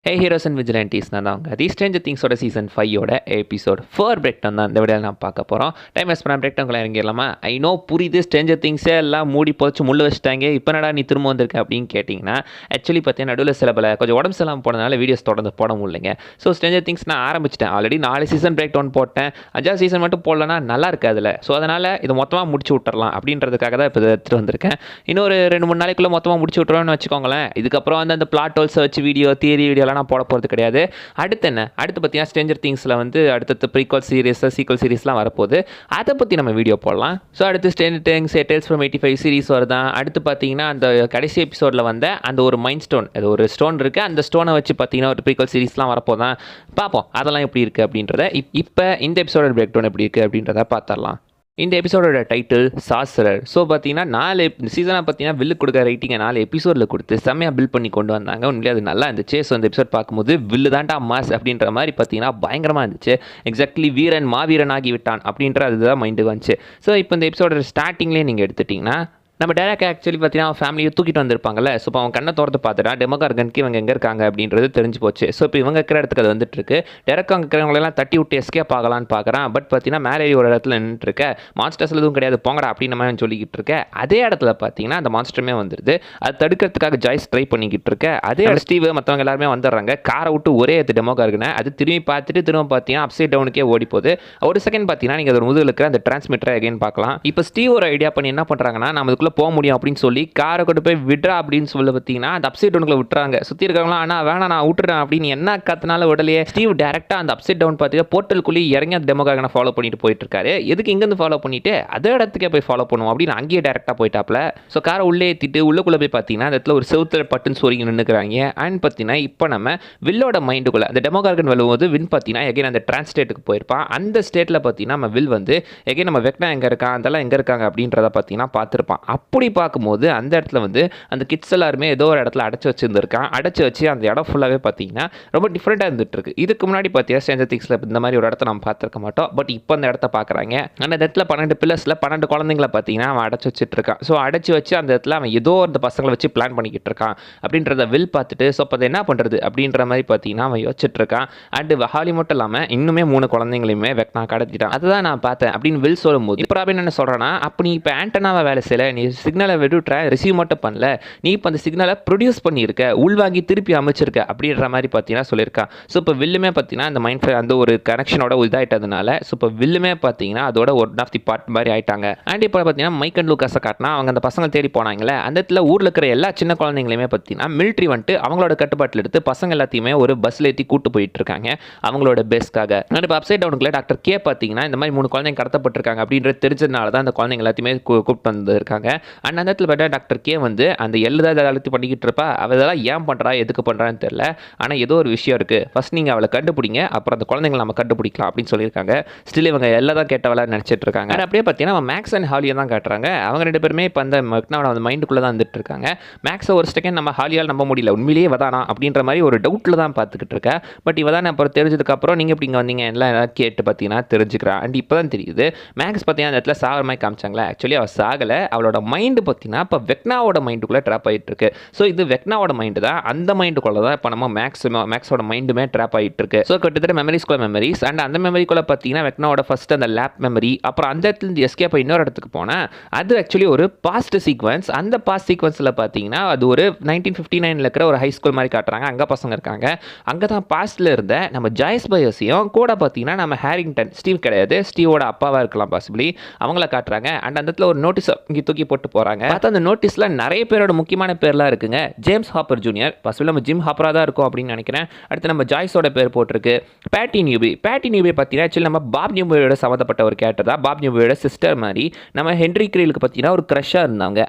Hey heroes and விஜிலண்டிஸ் நான் தான் அவங்க தி ஸ்ட்ரேஞ்சர் திங்ஸோட சீசன் 5 எபிசோட் 4 பிரேக் டவுன் தான் இந்த வீடியோவில் நான் பார்க்க போகிறோம். டைம் வேஸ்ட் பண்ண பிரேக் டவுன்குள்ளே இறங்கிடலாமா? ஐ நோ புரியுது, ஸ்ட்ரேஞ்சர் திங்ஸே எல்லாம் மூடி போச்சு முள்ளு வச்சுட்டாங்க, இப்போ நடா நீ திரும்ப வந்திருக்க அப்படின்னு கேட்டிங்கன்னா, ஆக்சுவலி பார்த்தீங்கன்னா நடுவில் சில பல கொஞ்சம் உடம்பு சரியில்லாமல் போனதுனால வீடியோஸ் தொடர்ந்து போட முடியலைங்க. ஸோ ஸ்ட்ரேஞ்சர் திங்ஸ் நான் ஆரம்பிச்சிட்டேன், ஆல்ரெடி 4 சீசன் பிரேக் டவுன் போட்டேன். 5ஆவது சீசன் மட்டும் போடலன்னா நல்லா இருக்குது அதில். ஸோ அதனால் இதை மொத்தமாக முடிச்சு விட்டுறலாம் அப்படின்றதுக்காக தான் இப்போ எடுத்துகிட்டு வந்திருக்கேன். இன்னொரு 2-3 நாளைக்குள்ளே மொத்தமாக முடிச்சு விட்ருவோன்னு வச்சுக்கோங்களேன். இதுக்கப்புறம் வந்து அந்த பிளாட் ஹோல்ஸை வச்சு தியரி வீடியோலாம் நான் போட போகிறது கிடையாது. அடுத்து பார்த்தீங்கன்னா ஸ்ட்ரேஞ்சர் திங்ஸில் வந்து அடுத்தடுத்து ப்ரீக்வல் சீரிஸ் சீக்வல் சீரிஸ்லாம் வரப்போகுது. அதை பற்றி நம்ம வீடியோ போடலாம். ஸோ அடுத்து Stranger things tales from 85 series வருதான். அடுத்து பார்த்தீங்கன்னா அந்த கடைசி எபிசோடில் வந்த அந்த ஒரு மைண்ட் ஸ்டோன், அது ஒரு ஸ்டோன் இருக்குது, அந்த ஸ்டோனை வச்சு பார்த்தீங்கன்னா ஒரு ப்ரீக்வல் சீரிஸ்லாம் வரப்போதான். பார்ப்போம் அதெல்லாம் எப்படி இருக்குது அப்படின்றத. இப்போ இந்த எபிசோட பிரேக் டவுன் எப்படி இருக்குது அப்படின்றத பார்த்துடலாம். இந்த எபிசோடோட டைட்டில் சாசரர். ஸோ பார்த்தீங்கன்னா 4 சீசனாக பார்த்தீங்கன்னா வில்லு கொடுக்குற ரைட்டிங்கை 4 எபிசோடில் கொடுத்து செம்மையாக பில்ட் பண்ணி கொண்டு வந்தாங்க. உண்மையிலே அது நல்லா இருந்துச்சு. ஸோ அந்த எபிசோட் பார்க்கும்போது வில்லு தான்டா மாஸ் அப்படின்ற மாதிரி பார்த்தீங்கன்னா பயங்கரமாக இருந்துச்சு. எக்ஸாக்ட்லி வீரன் மாவீரன் ஆகி விட்டான் அப்படின்ற அதுதான் மைண்டுக்கு வந்துச்சு. ஸோ இப்போ இந்த எபிசோட ஸ்டார்டிங்லேயே நீங்கள் எடுத்துட்டிங்கன்னா நம்ம டேரக்ட் ஆக்சுவலி பார்த்தீங்கன்னா ஃபேமிலியை தூக்கிட்டு வந்திருப்பாங்கல்ல. ஸோ இப்போ அவன் கண்ணை திறந்து பார்த்துட்டா டெமோகார்கனுக்கு இவங்க எங்கே இருக்காங்க அப்படின்றது தெரிஞ்சு போச்சு. ஸோ இப்போ இவங்க இருக்கிற இடத்துக்கு அது வந்துட்டு இருக்கு. டேரக்ட் அங்கே இருக்கிறவங்களெல்லாம் தட்டி விட்டு எஸ்கேப் ஆகலான்னு பார்க்குறான். பட் பார்த்தீங்கன்னா மேலே ஒரு இடத்துல நின்றுட்டு இருக்க, மான்ஸ்டர்ஸில் எதுவும் கிடையாது போங்கடா அப்படின்னு நம்ம சொல்லிக்கிட்டு இருக்க. அதே இடத்துல பார்த்தீங்கன்னா அந்த மான்ஸ்டருமே வந்துடுது. அது தடுக்கிறதுக்காக ஜாய்ஸ் ட்ரை பண்ணிக்கிட்டு இருக்க. அதே ஸ்டீவ் மற்றவங்க எல்லாருமே வந்துடுறாங்க. காரை விட்டு ஒரே டெமோகார்கனை அது திரும்பி பார்த்துட்டு திரும்ப பார்த்தீங்கன்னா அப்சைட் டவுனுக்கே ஓடி போகுது. ஒரு செகண்ட் பார்த்தீங்கன்னா நீங்கள் ஒரு முதுகில் இருக்கிற அந்த டிரான்ஸ்மிட்டரை அகைன் பார்க்கலாம். இப்போ ஸ்டீவ் ஒரு ஐடியா பண்ணி என்ன பண்ணுறாங்கன்னா, நம்ம அதுக்குள்ளே போக முடியும் அப்படின்னு சொல்லி காரை கொண்டு போய் விட்றா அப்படின்னு சொல்லி பார்த்தீங்கன்னா அந்த அப்சைட் டவுனுக்குள்ள விட்டுறாங்க. சுற்றி இருக்காங்களாம், ஆனால் வேணாம் நான் விட்டுறேன் அப்படின்னு என்ன கத்தினால விடலையே. ஸ்டீவ் டேரெக்டாக அந்த அப்சைட் டவுன் பார்த்தீங்கன்னா போர்ட்டலுக்குள்ளே இறங்கி அந்த டெமோகார்கனை ஃபாலோ பண்ணிட்டு போயிட்டு இருக்காரு. எதுக்கு இங்கேருந்து ஃபாலோ பண்ணிட்டு அதே இடத்துக்கே போய் ஃபாலோ பண்ணுவோம் அப்படின்னு அங்கேயே டேரெக்டாக போயிட்டாப்ல. ஸோ காரை உள்ளே ஏற்றிட்டு உள்ளுக்குள்ளே போய் பார்த்தீங்கன்னா அந்த இடத்துல ஒரு செவுத்துல பட்டுன்னு சொருங்கி நின்றுக்கிறாங்க. அண்ட் பார்த்தீங்கன்னா இப்போ நம்ம வில்லோட மைண்டுக்குள்ளே அந்த டெமோகார்கன் விழும்போது வின் பார்த்தீங்கன்னா எகைன் அந்த டிரான்ஸ்டேட்டுக்கு போயிருப்பான். அந்த ஸ்டேட்டில் பார்த்தீங்கன்னா நம்ம வில் வந்து எகைன் நம்ம வெக்னா எங்கே இருக்கான் அதெல்லாம் எங்கே இருக்காங்க அப்படின்றத பார்த்தீங்கன்னா பார்த்துருப்பான். அப்படி பார்க்கும்போது அந்த இடத்துல வந்து அந்த கிட்ஸ் எல்லாருமே ஏதோ ஒரு இடத்துல அடைச்சி வச்சிருந்துருக்கான். அடைச்சி வச்சு அந்த இடம் ஃபுல்லாகவே பார்த்தீங்கன்னா ரொம்ப டிஃப்ரெண்ட்டாக இருந்துட்டு இருக்கு. இதுக்கு முன்னாடி பார்த்தீங்கன்னா ஸ்ட்ரேஞ்சர் திங்ஸில் இந்த மாதிரி ஒரு இடத்த நம்ம பார்த்துருக்க மாட்டோம். பட் இப்போ அந்த இடத்த பார்க்குறாங்க. அந்த இடத்துல 12 பில்லர்ஸில் 12 குழந்தைங்களை பார்த்தீங்கன்னா அவன் அடைச்சி வச்சுட்டு இருக்கான். ஸோ அடைச்சி வச்சு அந்த இடத்துல அவன் ஏதோ அந்த பசங்களை வச்சு பிளான் பண்ணிக்கிட்டு இருக்கான் அப்படின்றத வில் பார்த்துட்டு ஸோ அப்போ அதை என்ன பண்ணுறது அப்படின்ற மாதிரி பார்த்தீங்கன்னா அவன் யோசிச்சுட்டு இருக்கான். அண்ட் ஹாலி மட்டும் இல்லாமல் இன்னுமே 3 குழந்தைங்களையுமே வெக்னா கடத்திட்டான். அதுதான் நான் பார்த்தேன் அப்படின்னு வில் சொல்லும்போது இப்போ ராபின் என்ன சொல்கிறான்னா, அப்போ நீ இப்போ ஆண்டனாவை வேலை செய்யலை, நீ சிக்னலை விட்டுற ரிசீவ் மட்டும் பண்ணல, நீ இப்போ அந்த சிக்னலை ப்ரொடியூஸ் பண்ணியிருக்க, உள்வாங்கி திருப்பி அமைச்சிருக்க அப்படின்ற மாதிரி பார்த்தீங்கன்னா சொல்லியிருக்கான். ஸோ இப்போ வில்லுமே பார்த்தீங்கன்னா அந்த மைண்ட் அந்த ஒரு கனெக்ஷனோட இதாகிட்டதுனால ஸோ இப்போ வில்லுமே பார்த்தீங்கன்னா அதோட ஒன் ஆஃப் தி பார்ட் மாதிரி ஆயிட்டாங்க. அண்ட் இப்போ பார்த்தீங்கன்னா மைக் அண்ட் லூக்காஸை காட்டினா அவங்க அந்த பசங்க தேடி போனாங்களே, அந்த இடத்துல ஊரில் இருக்கிற எல்லா சின்ன குழந்தைங்களையுமே பார்த்தீங்கன்னா மிலிட்ரி வந்துட்டு அவங்களோட கட்டுப்பாட்டில் எடுத்து பசங்க எல்லாத்தையுமே ஒரு பஸ்ஸில் ஏற்றி கூட்டு போயிட்டு இருக்காங்க அவங்களோட பேஸ்க்காக. அண்ட் இப்போ அப்சைட் டவுனுக்குள்ள டாக்டர் கே பார்த்தீங்கன்னா இந்த மாதிரி 3 குழந்தைங்க கடத்தப்பட்டிருக்காங்க அப்படின்றது தெரிஞ்சதுனால தான் அந்த குழந்தைங்க எல்லாத்தையுமே கூப்பிட்டு வந்திருக்காங்க. அண்ட் அந்த இடத்துல பார்த்தா டாக்டர் கே வந்து அந்த எழுதாத அழுத்தி பண்ணிக்கிட்டு இருப்பா. அவள் இதெல்லாம் ஏன் பண்ணுறா எதுக்கு பண்ணுறான்னு தெரியல, ஆனால் ஏதோ ஒரு விஷயம் இருக்குது, ஃபஸ்ட் நீங்கள் அவளை கண்டுபிடிங்க அப்புறம் அந்த குழந்தைங்களை நம்ம கண்டுபிடிக்கலாம் அப்படின்னு சொல்லியிருக்காங்க. ஸ்டில் இவங்க எல்லாம் தான் கேட்டவளா நினச்சிட்டு இருக்காங்க. அப்படியே பார்த்தீங்கன்னா அவன் மேக்ஸ் அண்ட் ஹாலியை தான் காட்டுறாங்க. அவங்க 2 பேருமே இப்போ அந்த மெக்னாவோட அந்த மைண்டுக்குள்ளே தான் வந்துட்டு இருக்காங்க. மேக்ஸை ஒரு செகண்ட் நம்ம ஹாலியால் நம்ப முடியல, உண்மையிலேயே வதானா அப்படின்ற மாதிரி ஒரு டவுட்டில் தான் பார்த்துக்கிட்டு இருக்கேன். பட் இவ தான் அப்புறம் தெரிஞ்சதுக்கப்புறம் நீங்கள் எப்படி இங்கே வந்தீங்க எல்லாம் கேட்டு பார்த்தீங்கன்னா தெரிஞ்சுக்கிறான். அண்ட் இப்போ தான் தெரியுது மேக்ஸ் பார்த்தீங்கன்னா அந்த இடத்துல சாகிற மாதிரி காமிச்சாங்களே, ஆக்சுவலி அவள் சாகலை, அவளோட மைண்டு பார்த்தீங்கன்னா இப்போ வெக்னாவோட மைண்டுக்குள்ளே ட்ராப் ஆகிட்டு இருக்கு. ஸோ இது வெக்னாவோட மைண்டு தான், அந்த மைண்டுக்குள்ளே தான் இப்போ நம்ம மேக்ஸோட மைண்டுமே ட்ராப் ஆகிட்டு இருக்கு. ஸோ கிட்டத்தட்ட மெமரிஸ் அண்ட் அந்த மெமரிக்குள்ளே பார்த்தீங்கன்னா வெக்னாவோட ஃபர்ஸ்ட் அந்த லேப் மெமரி, அப்புறம் அந்த இடத்துல எஸ்கேப் இன்னொரு இடத்துக்கு போனால் அது ஆக்சுவலி ஒரு பாஸ்ட் சீக்வன்ஸ். அந்த பாஸ்ட் சீக்வன்ஸில் பார்த்தீங்கன்னா அது ஒரு 1959 இருக்கிற ஒரு ஹை ஸ்கூல் மாதிரி காட்டுறாங்க. அங்கே பசங்க இருக்காங்க. அங்கே தான் பாஸ்டில் இருந்த நம்ம ஜாய்ஸ் பயஸையும் கூட பார்த்தீங்கன்னா நம்ம ஹேரிங்டன், ஸ்டீவ் கிடையாது, ஸ்டீவோட அப்பாவாக இருக்கலாம் பாசிபிளி, அவங்கள காட்டுறாங்க. அண்ட் அந்த இடத்துல ஒரு நோட்டீஸ் இங்கே தூக்கி போட்டு போகிறாங்க. பார்த்தா அந்த நோட்டீஸில் நிறைய பேரோட முக்கியமான பேர்லாம் இருக்குங்க. ஜேம்ஸ் ஹாப்பர் ஜூனியர், ஃபர்ஸ்ட் நம்ம ஜிம் ஹாப்பராக தான் இருக்கும் அப்படின்னு நினைக்கிறேன். அடுத்து நம்ம ஜாய்ஸோட பேர் போட்டிருக்கு. பேட்டி நியூபி பார்த்தீங்கன்னா ஆக்சுவலி நம்ம பாப் நியூபியோட சம்மந்தப்பட்ட ஒரு கேரக்டர் தான். பாப் நியூபியோட சிஸ்டர் மாதிரி நம்ம ஹென்ரி கிரீலுக்கு பார்த்தீங்கன்னா ஒரு க்ரஷ்ஷாக இருந்தாங்க.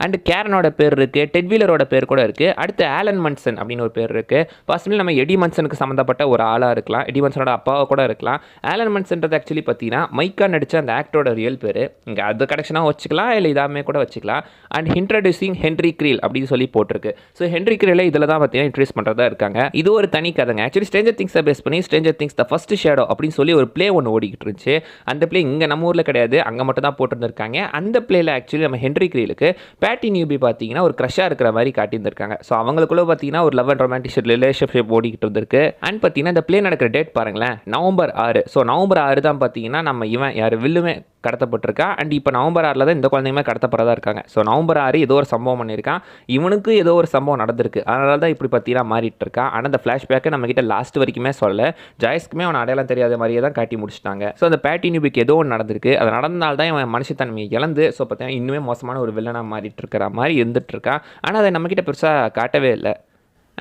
அண்ட் கேரனோட பேர் இருக்குது, டெட் வீலரோட பேர் கூட இருக்குது. அடுத்து ஆலன் மன்சன் அப்படின்னு ஒரு பேர் இருக்குது. பாசிபிளி நம்ம எடி மன்சனுக்கு சம்மந்தப்பட்ட ஒரு ஆளாக இருக்கலாம், எடி மன்சனோட அப்பாவை கூட இருக்கலாம். ஆலன் மன்சன்றது ஆக்சுவலி பார்த்தீங்கன்னா மைக்கா நடித்த அந்த ஆக்டரோட ரியல் பேர். இங்கே அது கனெக்ஷனாக வச்சுக்கலாம், இல்லை இதாமே எல்லாமே கூட வச்சுக்கலாம். அண்ட் இன்ட்ரடியூசிங் ஹென்ரி கிரீல் அப்படின்னு சொல்லி போட்டிருக்கு. ஸோ ஹென்ரி கிரீலை இதில் தான் பார்த்தீங்கன்னா இன்ட்ரடியூஸ் பண்ணுறதா இருக்காங்க. இது ஒரு தனி கதைங்க. ஆக்சுவலி ஸ்ட்ரேஞ்சர் திங்ஸை பேஸ் பண்ணி Stranger things the first shadow அப்படின்னு சொல்லி ஒரு ப்ளே ஒன்று ஓடிக்கிட்டு இருந்துச்சு. அந்த ப்ளே இங்கே நம்ம ஊரில் கிடையாது, அங்கே மட்டும் தான் போட்டுருந்துருக்காங்க. அந்த ப்ளேயில் ஆக்சுவலி நம்ம ஹென்ரி கிரீலுக்கு பேட்டி நியூபி பார்த்தீங்கன்னா ஒரு க்ரஷ்ஷாக இருக்கிற மாதிரி காட்டியிருந்திருக்காங்க. ஸோ அவங்களுக்குள்ள பார்த்தீங்கன்னா ஒரு லவ் அண்ட் ரொமான்டிக் ரிலேஷன்ஷிப் ஓடிக்கிட்டு இருந்திருக்கு. அண்ட் பார்த்தீங்கன்னா இந்த ப்ளே நடக்கிற டேட் பாருங்களேன், நவம்பர் 6. ஸோ நவம்பர் 6 தான் பார்த்தீங்கன்னா நம்ம இவன் யார் வில்லுமே கடத்தப்பட்டிருக்கா. அண்ட் இப்போ நவம்பர் 6 தான் இந்த குழந்தையுமே கடத்தப்படதான் இருக்காங்க. ஸோ நவம்பர் 6 ஏதோ ஒரு சம்பவம் பண்ணியிருக்கான், இவனுக்கு ஏதோ ஒரு சம்பவம் நடந்திருக்கு, அதனால தான் இப்படி பார்த்தீங்கன்னா மாறிட்டு இருக்கான். ஆனால் அந்த ஃப்ளாஷ்பேக்கை நம்ம கிட்ட லாஸ்ட் வரைக்குமே சொல்லலை. ஜாய்ஸ்க்குமே அவன் அடையாளம் தெரியாத மாதிரியே தான் காட்டி முடிச்சிட்டாங்க. ஸோ அந்த பேட்டி நியூபிக்கு ஏதோ ஒன்று நடந்திருக்கு, அது நடந்தனால தான் இவன் மனுஷத்தன்மையை இழந்து ஸோ பார்த்தீங்கன்னா இன்னுமே மோசமான ஒரு வில்லனாக மாறிட்டு இருக்கிற மாதிரி இருந்துட்டு இருக்கான். ஆனால் அதை நம்மக்கிட்ட பெருசாக காட்டவே இல்லை.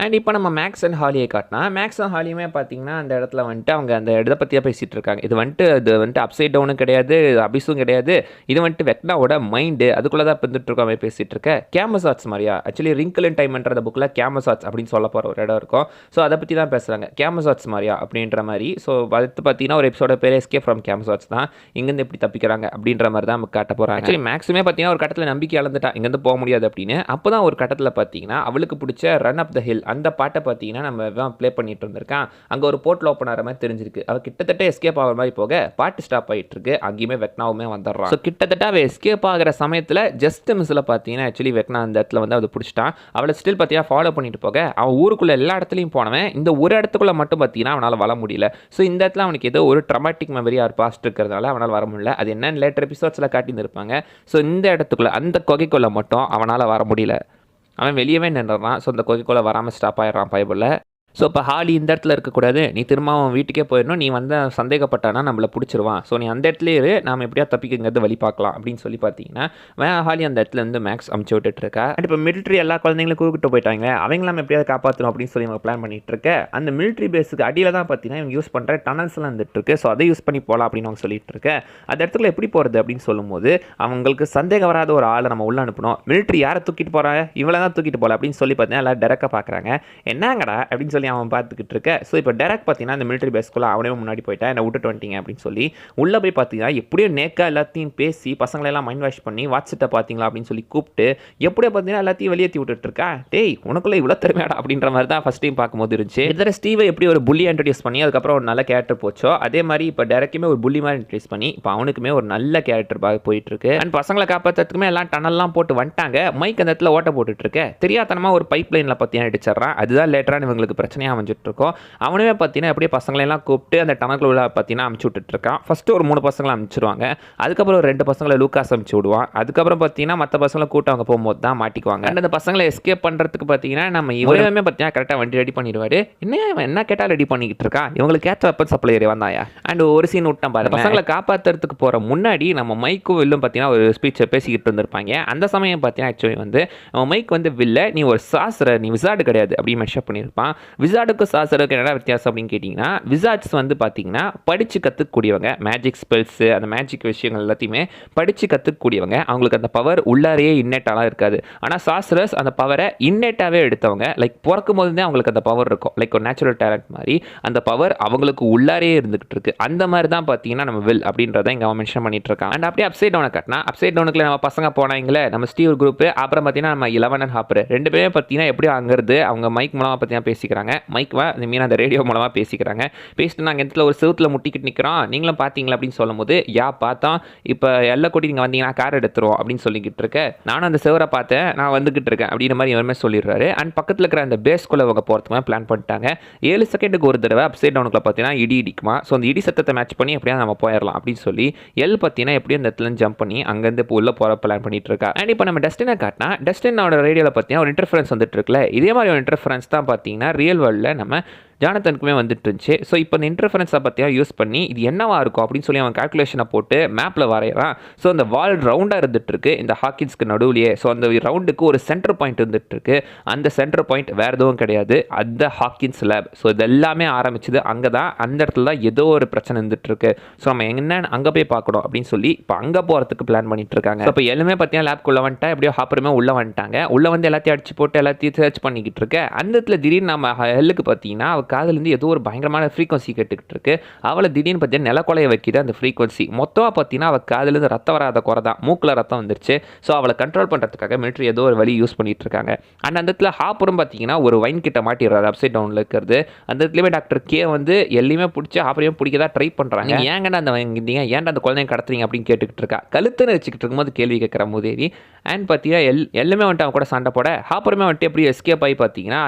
அண்ட் இப்போ நம்ம மேக்ஸ் அண்ட் ஹாலியை காட்டினா, மேக்ஸ் அண்ட் ஹாலியுமே பார்த்தீங்கன்னா அந்த இடத்துல வந்துட்டு அவங்க அந்த இடத்த பற்றியாக பேசிகிட்டு இருக்காங்க. இது வந்துட்டு அப்சைட் டவுனும் கிடையாது, அபிஸும் கிடையாது, இது வந்துட்டு வெக்னாவோட மைண்டு அதுக்குள்ளே தான் இருந்துட்டு இருக்கோம் மாதிரி பேசிகிட்டு இருக்க. கேமசாட்ஸ் மாதிரியா ஆக்சுவலி ரிங்கிள் அண்ட் டைம்ன்ற அந்த புக்கில் கேமசாட்ஸ் அப்படின்னு சொல்ல போகிற ஒரு இடம் இருக்கும். ஸோ அதை பற்றி தான் பேசுகிறாங்க, கேமசாட்ஸ் மாதிரியா அப்படின்ற மாதிரி. ஸோ அடுத்து பார்த்தீங்கன்னா ஒரு எபிசோட பேர் எஸ்கேப் ஃப்ரம் கேமசாட்ஸ் தான், இங்கேருந்து எப்படி தப்பிக்கிறாங்க அப்படின்ற மாதிரி தான் நமக்கு காட்ட போகிறாங்க. ஆக்சுவலி மேக்ஸுமே பார்த்தீங்கன்னா ஒரு கட்டத்தில் நம்பிக்கை இழந்துட்டா, இங்கேருந்து போக முடியாது அப்படின்னு. அப்போ தான் ஒரு கட்டத்தில் பார்த்தீங்கன்னா அவளுக்கு பிடிச்ச ரன் அப் த ஹில் அந்த பாட்டை பார்த்தீங்கன்னா நம்ம ப்ளே பண்ணிட்டு இருந்திருக்கான். அங்கே ஒரு போர்ட்டில் ஓப்பன் ஆகிற மாதிரி தெரிஞ்சிருக்கு. அவள் கிட்டத்தட்ட எஸ்கேப் ஆகிற மாதிரி போக பாட்டு ஸ்டாப் ஆகிட்டு இருக்கு. அங்கேயுமே வெக்னாவுமே வந்துடுறான். ஸோ கிட்டத்தட்ட அவள் எஸ்கேப் ஆகிற சமயத்தில் ஜஸ்ட் மிஸ்ஸில் பார்த்தீங்கன்னா ஆக்சுவலி வெக்னா அந்த இடத்துல வந்து அதை பிடிச்சிட்டான். அவளை ஸ்டில் பார்த்தீங்கன்னா ஃபாலோ பண்ணிட்டு போக அவன் ஊருக்குள்ளே எல்லா இடத்துலையும் போனவன் இந்த ஒரு இடத்துக்குள்ளே மட்டும் பார்த்தீங்கன்னா அவனால் வர முடியல. ஸோ இந்த இடத்துல அவனுக்கு ஏதோ ஒரு ட்ரமாட்டிக் மெமரி ஆர் பாஸ்ட் இருக்கிறதுனால அவனால் வர முடியல. அது என்னன்னு லேட்டர் எபிசோட்ஸில் காட்டியிருப்பாங்க. ஸோ இந்த இடத்துக்குள்ளே அந்த கொகைக்குள்ளே மட்டும் அவனால் வர முடியல. அவன் வெளியவே நின்றுறான். ஸோ அந்த கொகைக்குள்ளே வராமல் ஸ்டாப் ஆகிடுறான் பைபிளில். ஸோ இப்போ ஹாலி இந்த இடத்துல இருக்கக்கூடாது, நீ திரும்ப அவன் வீட்டுக்கே போயிடணும், நீ வந்து சந்தேகப்பட்டானா நம்மளை பிடிச்சிருவான், ஸோ நீ அந்த இடத்துலேயே நாம் எப்படியா தப்பிக்கிறது வழி பார்க்கலாம் அப்படின்னு சொல்லி பார்த்தீங்கன்னா ஹாலி அந்த இடத்துல வந்து மேக்ஸ் அமுச்சு விட்டுட்டு இருக்கா. அண்ட் இப்போ மிலிட்ரி எல்லா குழந்தைங்களும் கூப்பிட்டு போயிட்டாங்க, அவங்க நம்ம எப்படியாவது காப்பாற்றணும் அப்படின்னு சொல்லி அவங்க பிளான் பண்ணிட்டு இருக்க. அந்த மிலிட்ரி பேஸுக்கு அடியில் தான் பார்த்தீங்கன்னா இவங்க யூஸ் பண்ணுற டனல்ஸ்லாம் வந்துட்டு இருக்கு. ஸோ அதை யூஸ் பண்ணி போகலாம் அப்படின்னு அவங்க சொல்லிட்டு இருக்க. அந்த இடத்துல எப்படி போகிறது அப்படின்னு சொல்லும்போது அவங்களுக்கு சந்தேகம் வராத ஒரு ஆளை நம்ம உள்ள அனுப்பணும். மிலிட்ரி யாரை தூக்கிட்டு போகிறாங்க, இவளை தான் தூக்கிட்டு போகல அப்படின்னு சொல்லி பார்த்தீங்கன்னா எல்லாம் டேரக்டாக பார்க்குறாங்க. என்னங்கடா அப்படின்னு சொல்லி அவன் பார்த்துக்கிட்டு இருக்க. ஸோ இப்போ டேரக்ட் பார்த்தீங்கன்னா அந்த மிலிட்ரி பேஸ்க்குள்ளே அவனே முன்னாடி போயிட்டா, என்னை விட்டுட்டு வந்துட்டீங்க அப்படின்னு சொல்லி உள்ளே போய் பார்த்தீங்கன்னா எப்படியோ நேக்கா எல்லாத்தையும் பேசி பசங்களெல்லாம் மைண்ட் வாஷ் பண்ணி வாட்ஸ்அப்பை பார்த்தீங்களா அப்படின்னு சொல்லி கூப்பிட்டு எப்படியோ பார்த்தீங்கன்னா எல்லாத்தையும் வெளியேற்றி விட்டுட்டு இருக்கா. டேய் உனக்குள்ளே இவ்வளோ திறமையாடா அப்படின்ற மாதிரி தான் ஃபஸ்ட் டைம் பார்க்கும்போது இருந்துச்சு. இதில் ஸ்டீவை எப்படி ஒரு புள்ளி இன்ட்ரடியூஸ் பண்ணி அதுக்கப்புறம் ஒரு நல்ல கேரக்டர் போச்சோ அதே மாதிரி இப்போ டேரக்டுமே ஒரு புள்ளி மாதிரி இன்ட்ரடியூஸ் பண்ணி இப்போ அவனுக்குமே ஒரு நல்ல கேரக்டர் போயிட்டு இருக்கு. அண்ட் பசங்களை காப்பாற்றுறதுக்குமே எல்லாம் டனல்லாம் போட்டு வந்துட்டாங்க. மைக் அந்த இடத்துல ஓட்ட போட்டுட்டு இருக்க. தெரியாதனமாக ஒரு பைப் லைனில் பார்த்தீங்கன்னா அடிச்சிடறான். அதுதான் லேட்டரான இவங்களுக்கு பிரச்சனையாக அமைஞ்சிட்டு இருக்கோம். அவனுமே பார்த்தீங்கன்னா எப்படியே பசங்களெல்லாம் கூப்பிட்டு அந்த டனக்குள்ள பார்த்தீங்கன்னா அமுச்சு விட்டுட்டு இருக்கான். ஃபஸ்ட்டு ஒரு 3 பசங்களை அமுச்சிடுவாங்க, அதுக்கப்புறம் ஒரு 2 பசங்களை லூக்காஸ் அமுச்சு விடுவான். அதுக்கப்புறம் பார்த்தீங்கன்னா மற்ற பசங்களை கூட்டம் அவங்க போகும்போது தான் மாட்டிக்குவாங்க. அண்ட் அந்த பசங்களை எஸ்கேப் பண்ணுறதுக்கு பார்த்தீங்கன்னா நம்ம இவருமே பார்த்தீங்கன்னா கரெக்டாக வண்டி ரெடி பண்ணிடுவார். என்ன கேட்டால் ரெடி பண்ணிக்கிட்டு இருக்கான், இவங்களுக்கு ஏற்ற வெப்பன் சப்ளையர் வந்தாயா. அண்ட் ஒரு சீன் விட்டான் பாரு, பசங்களை காப்பாற்றுறதுக்கு போகிற முன்னாடி நம்ம மைக்கும் வில்லும் பார்த்தீங்கன்னா ஒரு ஸ்பீச்சை பேசிக்கிட்டு இருந்திருப்பாங்க. அந்த சமயம் பார்த்தீங்கன்னா ஆக்சுவலி வந்து மைக் வந்து வில்ல நீ ஒரு சாஸ்திர, நீ விசார்டு கிடையாது அப்படின்னு மென்ஷன் பண்ணியிருப்பான். விசார்டுக்கு சாஸ்திரக்கு என்ன வித்தியாசம் அப்படின்னு கேட்டிங்கன்னா விசார்ட்ஸ் வந்து பார்த்தீங்கன்னா படித்து கற்றுக்கூடியவங்க, மேஜிக் ஸ்பெல்ஸு அந்த மேஜிக் விஷயங்கள் எல்லாத்தையுமே படித்து கற்றுக்கூடியவங்க. அவங்களுக்கு அந்த பவர் உள்ளாரையே இன்னேட்டாலாம் இருக்காது. ஆனால் சாஸ்திரஸ் அந்த பவரை இன்னேட்டாகவே எடுத்தவங்க. லைக் பிறக்கும் போது தான் அவங்களுக்கு அந்த பவர் இருக்கும், லைக் ஒரு நேச்சுரல் டேலண்ட் மாதிரி அந்த பவர் அவங்களுக்கு உள்ளாரே இருந்துகிட்டு இருக்கு. அந்த மாதிரி தான் பார்த்தீங்கன்னா நம்ம வில் அப்படின்றத இங்கே அவன் மென்ஷன் பண்ணிட்டு இருக்கான். அண்ட் அப்படியே அப்சைட் டவுனை கட்டினா அப்சைட் டவுனுக்குள்ள நம்ம பசங்க போனாங்களே நம்ம ஸ்டீவ் குரூப், அப்புறம் பார்த்தீங்கன்னா நம்ம 11 அண்ட் ஹாப்பர் 2 பேரும் பார்த்தீங்கன்னா எப்படியும் அங்கிருந்து அவங்க மைக் மூலமாக பார்த்தீங்கன்னா பேசிக்கிறாங்க. மைக் அந்த மீன் அந்த ரேடியோ மூலமாக பேசிக்கிறாங்க. பேசிட்டு நாங்கள் இடத்துல ஒரு செவுத்தில் முட்டிக்கிட்டு நிற்கிறோம், நீங்களும் பார்த்தீங்களா அப்படின்னு சொல்லும் போது பார்த்தா இப்போ எல்லாம் கூட்டி நீங்கள் வந்தீங்கன்னா கார் எடுத்துரும் அப்படின்னு சொல்லிக்கிட்டு இருக்க. நானும் அந்த செவரை பார்த்தேன், நான் வந்துகிட்டு இருக்கேன் அப்படின்ற மாதிரி எவருமே சொல்லிடுறாரு. அண்ட் பக்கத்தில் இருக்கிற அந்த பேஸ்குள்ளே அவங்க போகிறதுக்கு பிளான் பண்ணிட்டாங்க. 7 செகண்டுக்கு ஒரு தடவை அப்சைட் டவுனுக்குள்ள பார்த்தீங்கன்னா இடி இடிக்குமா. ஸோ அந்த இடி சத்தத்தை மேட்ச் பண்ணி எப்படியா நம்ம போயிடலாம் அப்படின்னு சொல்லி பார்த்தீங்கன்னா எப்படியும் அந்த இடத்துல ஜம்ப் பண்ணி அங்கேருந்து இப்போ உள்ள போகிற பிளான் பண்ணிட்டு இருக்கா. அண்ட் இப்போ நம்ம டெஸ்டினை காட்டினா டெஸ்டினோட ரேடியோவில் பார்த்தீங்கன்னா ஒரு இன்டர்ஃபரன்ஸ் வந்துட்டு இருக்குல்ல, இதே மாதிரி ஒரு இன்டர்ஃபரன்ஸ் தான் பார்த்தீங்கன்னா ரியல் வேர்ல்டில் நம்ம ஜானத்தனுக்குமே வந்துட்டு இருந்துச்சு. ஸோ இப்போ இந்த இன்டர்ஃபரன்ஸை பற்றியாக யூஸ் பண்ணி இது என்னவா இருக்கும் அப்படின்னு சொல்லி அவன் கால்குலேஷனை போட்டு மேப்பில் வரைகிறான். ஸோ அந்த வால் ரவுண்டாக இருந்துட்டு இருக்கு இந்த ஹாக்கின்ஸ்க்கு நடுவுலையே. ஸோ அந்த ரவுண்டுக்கு ஒரு சென்டர் பாயிண்ட் இருந்துட்டு இருக்கு. அந்த சென்டர் பாயிண்ட் வேறு எதுவும் கிடையாது, அந்த ஹாக்கின்ஸ் லேப். ஸோ இது எல்லாமே ஆரம்பிச்சது அங்கே தான். அந்த இடத்துல தான் ஏதோ ஒரு பிரச்சனை இருந்துட்டு இருக்கு. ஸோ நம்ம என்னன்னு அங்கே போய் பார்க்கணும் அப்படின்னு சொல்லி இப்போ அங்கே போகிறதுக்கு பிளான் பண்ணிட்டு இருக்காங்க. இப்போ எல்லாமே பார்த்தீங்கன்னா லேப்குள்ளே வந்துட்டா எப்படியோ ஹாப்பருமே உள்ளே வந்துட்டாங்க. உள்ளே வந்து எல்லாத்தையும் அடிச்சு போட்டு எல்லாத்தையும் சர்ச் பண்ணிக்கிட்டு இருக்க. அந்த இடத்துல திடீர்னு நம்ம ஹெல்லுக்கு பார்த்தீங்கன்னா அவ காதுலேருந்து ஏதோ ஒரு பயங்கரமான ஃப்ரீக்வன்சி கேட்டுக்கிட்டு இருக்கு. அவளை திடீர்னு பார்த்தீங்கன்னா நிலக்கொலைய வைக்கிது அந்த ஃப்ரீக்வன்சி. மொத்தமாக பார்த்தீங்கன்னா அவள் காதுலேருந்து ரத்தம் வராத குறை தான், மூக்கில் ரத்தம் வந்துருச்சு. ஸோ அவளை கண்ட்ரோல் பண்ணுறதுக்காக மிலிட்ரி ஏதோ ஒரு வழி யூஸ் பண்ணிட்டு இருக்காங்க. அந்த இடத்துல ஹாப்பரும் பார்த்தீங்கன்னா ஒரு வைன் கிட்ட மாட்டிடுறாரு அப்சைட் டவுனில் இருக்கிறது. அந்த இடத்துலயுமே டாக்டர் கே வந்து எல்லாமே பிடிச்சி ஹாப்பரையும் பிடிக்கதா ட்ரை பண்ணுறாங்க. ஏங்கடா அந்த வாங்கிட்டீங்க, ஏன்டா அந்த குழந்தைங்க கடத்துறீங்க அப்படின்னு கேட்டுக்கிட்டு இருக்கா. கழுத்துன்னு வச்சுக்கிட்டு இருக்கும்போது கேள்வி கேட்குற மூதேவி. அண்ட் பார்த்தீங்கன்னா எல்லாமே வந்துட்டு அவன் கூட சண்டை போட ஹாப்பருமே வந்துட்டு எப்படி எஸ்கேப் ஆகி பார்த்தீங்கன்னா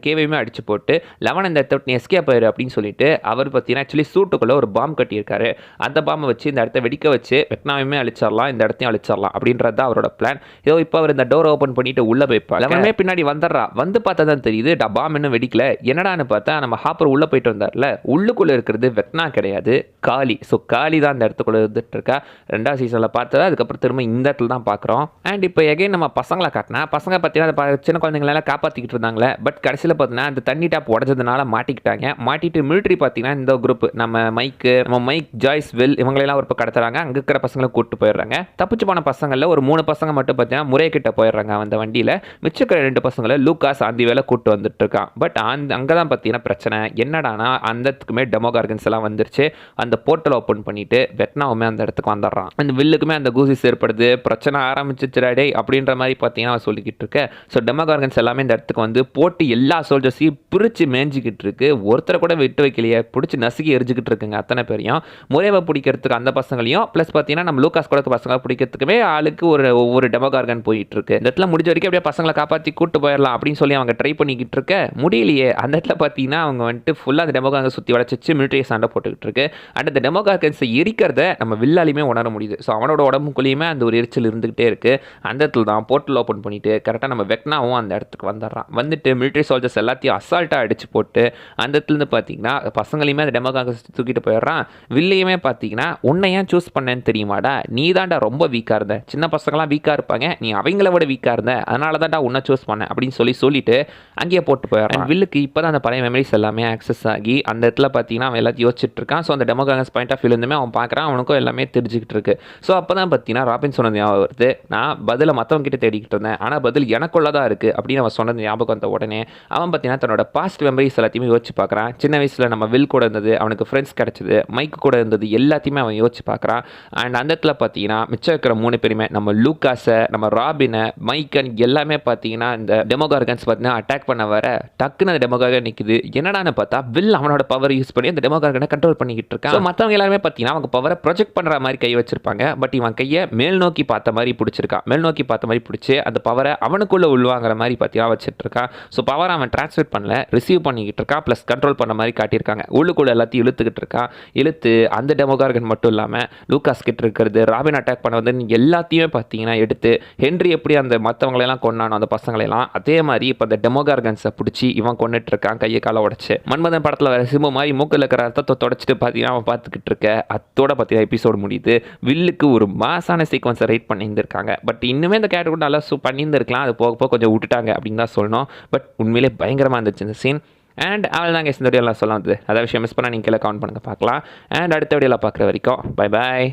கேவையுமே அடிச்சு போட்டு லெவன் இந்த இடத்த நீ எஸ்கேப் ஆயிரு அப்படின்னு சொல்லிட்டு அவர் பார்த்தீங்கன்னா ஆக்சுவலி சூட்டுக்குள்ளே ஒரு பாம்பு கட்டியிருக்காரு. அந்த பாம்பை வச்சு இந்த இடத்த வெடிக்க வச்சு வெட்னாமே அழிச்சிடலாம், இந்த இடத்தையும் அழிச்சிடலாம் அப்படின்றது தான் அவரோட பிளான். ஏதோ இப்போ அவர் இந்த டோர் ஓப்பன் பண்ணிட்டு உள்ள போய்ப்பா. லெவனுமே பின்னாடி வந்துடுறா. வந்து பார்த்தா தான் தெரியுது பாம்பு இன்னும் வெடிக்கல. என்னடான்னு பார்த்தா நம்ம ஹாப்பர் உள்ள போயிட்டு வந்தார்ல, உள்ளுக்குள்ள இருக்கிறது வெட்னா கிடையாது, காளி. ஸோ காளி தான் அந்த இடத்துக்குள்ள இருந்துட்டு இருக்கா. 2வது சீசனில் பார்த்தது. அதுக்கப்புறம் திரும்ப இந்த இடத்துல தான் பார்க்குறோம். அண்ட் இப்போ எகைன் நம்ம பசங்களை காட்டினா பசங்க பார்த்தீங்கன்னா சின்ன குழந்தைங்களெல்லாம் காப்பாற்றிக்கிட்டு இருந்தாங்களே. பட் கடைசியில் பார்த்தீங்கன்னா அந்த தண்ணி டேப் உடஞ்சதுனால மாட்டிக்கிட்டாங்க. மாட்டிட்டு மிலிட்ரி பார்த்தீங்கன்னா இந்த குரூப் நம்ம மைக் ஜாய்ஸ் வில் இவங்களெல்லாம் ஒரு பக்கம் கடத்துறாங்க. அங்கே இருக்கிற பசங்களை கூப்பிட்டு போயிடுறாங்க. தப்பிச்சு போன பசங்களில் ஒரு 3 பசங்க மட்டும் பார்த்தீங்கன்னா முறைக்கிட்ட போயிடுறாங்க அந்த வண்டியில். மிச்சிக்கிற 2 பசங்களை லூகாஸ் அந்த வேலை கூப்பிட்டு வந்துட்டு இருக்கான். பட் அங்கே தான் பார்த்தீங்கன்னா பிரச்சனை என்னடானா அந்தத்துக்குமே டெமோகார்கன்ஸ் எல்லாம் வந்துருச்சு. அந்த போர்ட்டல் ஓப்பன் பண்ணிட்டு வெட்னாவுமே அந்த இடத்துக்கு வந்துடுறான். அந்த வில்லுக்குமே அந்த கூசிஸ் ஏற்படுது. பிரச்சனை ஆரம்பிச்சிச்சுடே அப்படின்ற மாதிரி பார்த்தீங்கன்னா அவன் சொல்லிக்கிட்டு இருக்க. ஸோ டெமோகார்கன்ஸ் எல்லாமே இந்த இடத்துக்கு வந்து போட்டு எல்லா சோல்ஜர்ஸையும் பிரித்து மேய்ஞ்சிக்கிட்டு இருக்கு. ஒருத்தரை கூட விட்டு வைக்கலையே, பிடிச்சி நசுக்கி எரிஞ்சிக்கிட்டு இருக்குங்க அத்தனை பேரையும். முறைவை பிடிக்கிறதுக்கு அந்த பசங்களையும் ப்ளஸ் பார்த்தீங்கன்னா நம்ம லூகாஸ் கூட பசங்களை பிடிக்கிறதுக்குமே ஆளுக்கு ஒவ்வொரு டெமோகார்கன் போயிட்டு இருக்கு. இந்த இடத்துல முடிஞ்ச வரைக்கும் அப்படியே பசங்களை காப்பாற்றி கூட்டு போயிடலாம் அப்படின்னு சொல்லி அவங்க ட்ரை பண்ணிக்கிட்டு இருக்க முடியலையே. அந்த இடத்துல பார்த்தீங்கன்னா அவங்க வந்துட்டு ஃபுல்லாக அந்த டெமோகார்கன் சுற்றி வளைச்சிச்சு மிலிட்ரி சண்டை போட்டுக்கிட்டு இருக்கு. அண்ட் அந்த டெமோகார்கன்ஸை எரிக்கிறத நம்ம வில்லாலுமே உணர முடியுது. ஸோ அவனோட உடம்புக்குள்ளேயுமே அந்த ஒரு எரிச்சல் இருந்துகிட்டே இருக்கு. அந்த இடத்துல தான் போர்ட்டல் ஓப்பன் பண்ணிட்டு கரெக்டாக நம்ம வெக்னாவும் அந்த இடத்துக்கு வந்துடுறான். வந்துட்டு மிலிட்ரி சோல்ஜர்ஸ் எல்லாத்தையும் அசால்ட்டாக அடிச்சு போட்டு அந்த இடத்துலேருந்து பார்த்தீங்கன்னா பசங்களையுமே அந்த டெமோகார்கன்ஸ் தூக்கிட்டு போயிடுறான். வில்லையுமே பார்த்தீங்கன்னா உன்னை ஏன் சூஸ் பண்ணேன்னு தெரியுமாடா, நீ தான்டா ரொம்ப வீக்காக இருந்த, சின்ன பசங்களாம் வீக்காக இருப்பாங்க, நீ அவங்கள விட வீக்காக இருந்த, அதனால தான்டா உன்னை சூஸ் பண்ணேன் அப்படின்னு சொல்லிட்டு அங்கேயே போட்டு போயிடுறான். வில்லுக்கு இப்போ தான் அந்த பழைய மெமரிஸ் எல்லாமே ஆக்சஸ் ஆகி அந்த இடத்துல பார்த்தீங்கன்னா அவன் எல்லாத்தையும் யோசிச்சுட்டு இருக்கான். ஸோ அந்த டெமோகார்கன்ஸ் பாயிண்ட் ஆஃப் வியூலேருந்துமே அவன் பார்க்குறான். அவனுக்கும் எல்லாமே தெரிஞ்சுக்கிட்டு இருக்கு. ஸோ அப்போ தான் பார்த்தீங்கன்னா ராபின் சொன்னது ஞாபகம் வருது. நான் பதிலை மற்றவங்க கிட்ட தேடிக்கிட்டு இருந்தேன், ஆனால் பதில் எனக்குள்ள தான் இருக்குது அப்படின்னு அவன் சொன்னது ஞாபகம் வந்த உடனே அவன் பார்த்தீங்கன்னா தன்னோட பாஸ்ட் மெமரிஸ் எல்லாத்தையுமே யோசிச்சு பார்க்குறான். சின்ன வயசில் நம்ம வில் கூட இருந்தது, அவனுக்கு ஃப்ரெண்ட்ஸ் கிடச்சிது, மைக் கூட இருந்தது, எல்லாத்தையுமே அவன் யோசிச்சு பார்க்குறான். அண்ட் அந்த இடத்துல பார்த்தீங்கன்னா மிச்சம் இருக்கிற 3 பேருமே நம்ம லூகாஸை, நம்ம ராபினை, மைக்கன் எல்லாமே பார்த்தீங்கன்னா இந்த டெமோகார்கன்ஸ் பார்த்தீங்கன்னா அட்டாக் பண்ண வர டக்குன்னு அந்த டெமோகார்கன் நிற்குது. என்னடான்னு பார்த்தா வில் அவனோட பவர் யூஸ் பண்ணி அந்த டெமோகார்கனை கண்ட்ரோல் பண்ணிக்கிட்டு இருக்கான். ஸோ மற்றவங்க எல்லாருமே பார்த்தீங்கன்னா அவங்க பவரை ப்ரொஜெக்ட் பண்ணுற மாதிரி கை வச்சிருப்பாங்க. பட் இவன் கையை மேல் நோக்கி பார்த்த மாதிரி பிடிச்சிருக்கான். மேல் நோக்கி பார்த்த மாதிரி பிடிச்சி அந்த பவரை அவனுக்குள்ளே உள்வாங்கிற மாதிரி பார்த்தீங்கன்னா வச்சுட்டு இருக்கான். ஸோ பவரை அவன் டிரான்ஸ்ஃபர் பண்ணல, ரிசீவ் பண்ணிக்கிட்டு இருக்கான். ப்ளஸ் கண்ட்ரோல் பண்ண மாதிரி காட்டியிருக்காங்க. உள்ளுக்குள்ள எல்லாத்தையும் இழுத்துக்கிட்டு இருக்கான். இழுத்து அந்த டெமோகார்கன் மட்டும் இல்லாமல் லூகாஸ் கிட்ட இருக்கிறது, ராபின் அட்டாக் பண்ண வந்து எல்லாத்தையுமே பார்த்தீங்கன்னா எடுத்து ஹென்றி எப்படி அந்த மற்றவங்களெல்லாம் கொண்டானோ அந்த பசங்களெல்லாம் அதே மாதிரி இப்போ அந்த டெமோகார்கன்ஸை பிடிச்சி இவன் கொண்டுட்டு இருக்கான் கையை காலை உடச்சு. மன்மதன் படத்தில் வர சிம்பு மாதிரி மூக்கில் இருக்கிற அர்த்தத்தை தொடச்சிட்டு பார்த்தீங்கன்னா அவன் பார்த்துக்கிட்டு இருக்க. அத்தோட பார்த்தீங்கன்னா எபிசோடு முடியுது. வில்லுக்கு ஒரு மாசான சீக்வன்ஸை ரைட் பண்ணியிருந்திருக்காங்க. பட் இன்னுமே இந்த கேரக்டர் கூட நல்லா பண்ணியிருந்திருக்கலாம். அது போக போக கொஞ்சம் விட்டுட்டாங்க அப்படின்னு தான் சொல்லணும். பட் உண்மையிலே பயங்கரமாக இருந்துச்சு இந்த சீன். அண்ட் அவள் தாங்க இந்த வீடியோலாம் சொல்ல வந்தது. அதை விஷயம் மிஸ் பண்ணால் நீங்கள் கீழே கவுண்ட் பண்ணுங்க பார்க்கலாம். அண்ட் அடுத்த வீடியோவில் பார்க்குற வரைக்கும் பை பாய்.